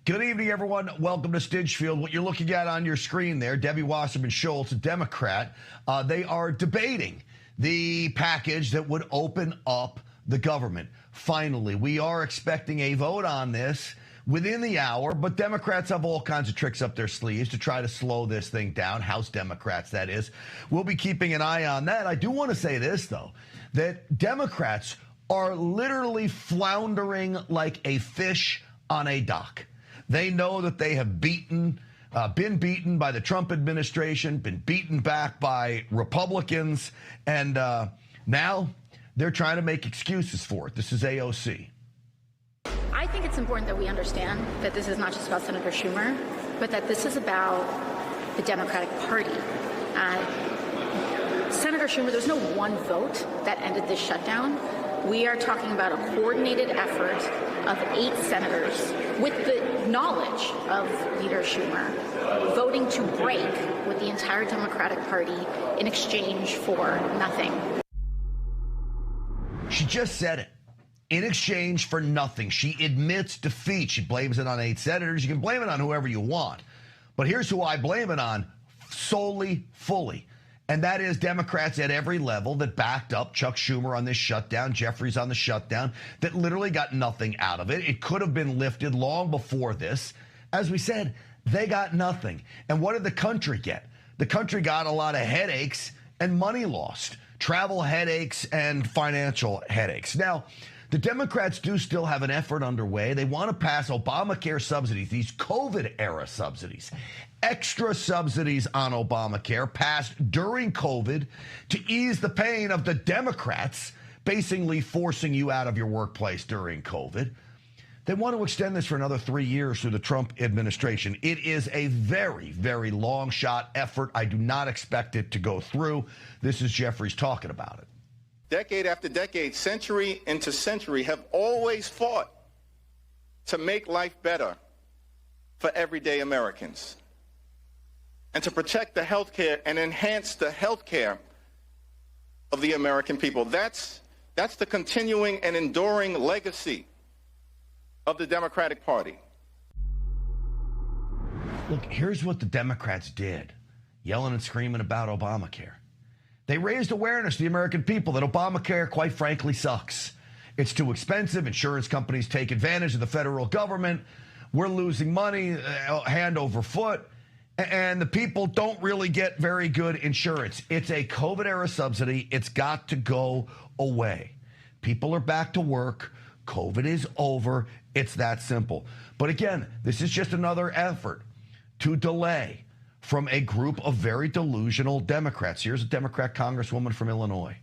Good evening, everyone. Welcome to Stinchfield. What you're looking at on your screen there, Debbie Wasserman Schultz, a Democrat, they are debating the package that would open up the government. Finally, we are expecting a vote on this within the hour, but Democrats have all kinds of tricks up their sleeves to try to slow this thing down. House Democrats, that is. We'll be keeping an eye on that. I do want to say this, though, that Democrats are literally floundering like a fish on a dock. They know that they have been beaten by the Trump administration, been beaten back by Republicans, and now they're trying to make excuses for it. This is AOC. I think it's important that we understand that this is not just about Senator Schumer, but that this is about the Democratic Party. Senator Schumer, there's no one vote that ended this shutdown. We are talking about a coordinated effort of 8 senators with the knowledge of Leader Schumer voting to break with the entire Democratic Party in exchange for nothing. She just said it. In exchange for nothing. She admits defeat. She blames it on 8 senators. You can blame it on whoever you want. But here's who I blame it on solely, fully. And that is Democrats at every level that backed up Chuck Schumer on this shutdown, Jeffries on the shutdown, that literally got nothing out of it. It could have been lifted long before this. As we said, they got nothing. And what did the country get? The country got a lot of headaches and money lost. Travel headaches and financial headaches. Now, the Democrats do still have an effort underway. They want to pass Obamacare subsidies, these COVID-era subsidies, extra subsidies on Obamacare passed during COVID to ease the pain of the Democrats basically forcing you out of your workplace during COVID. They want to extend this for another 3 years through the Trump administration. It is a very, very long shot effort. I do not expect it to go through. This is Jeffries talking about it. Decade after decade, century into century, have always fought to make life better for everyday Americans and to protect the health care and enhance the health care of the American people. That's the continuing and enduring legacy of the Democratic Party. Look, here's what the Democrats did, yelling and screaming about Obamacare. They raised awareness to the American people that Obamacare, quite frankly, sucks. It's too expensive. Insurance companies take advantage of the federal government. We're losing money hand over foot. And the people don't really get very good insurance. It's a COVID-era subsidy. It's got to go away. People are back to work. COVID is over. It's that simple. But again, this is just another effort to delay from a group of very delusional Democrats. Here's a Democrat congresswoman from Illinois.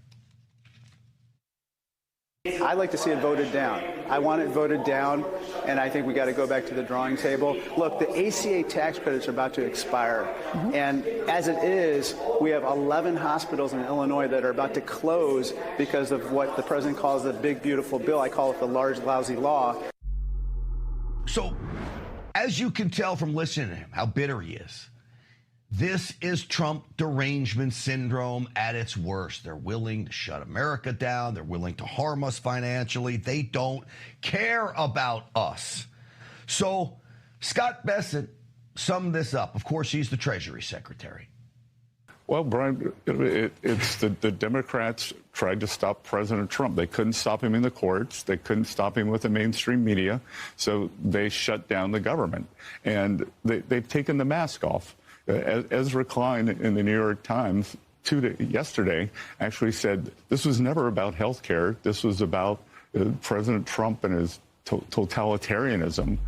I'd like to see it voted down. I want it voted down, and I think we got to go back to the drawing table. Look, the ACA tax credits are about to expire, and as it is, we have 11 hospitals in Illinois that are about to close because of what the president calls the big, beautiful bill. I call it the large, lousy law. So, as you can tell from listening to him, how bitter he is, this is Trump derangement syndrome at its worst. They're willing to shut America down. They're willing to harm us financially. They don't care about us. So Scott Bessent summed this up. Of course, he's the Treasury Secretary. Well, Brian, it's the Democrats tried to stop President Trump. They couldn't stop him in the courts. They couldn't stop him with the mainstream media. So they shut down the government. And they've taken the mask off. Ezra Klein in the New York Times yesterday actually said this was never about health care. This was about President Trump and his totalitarianism.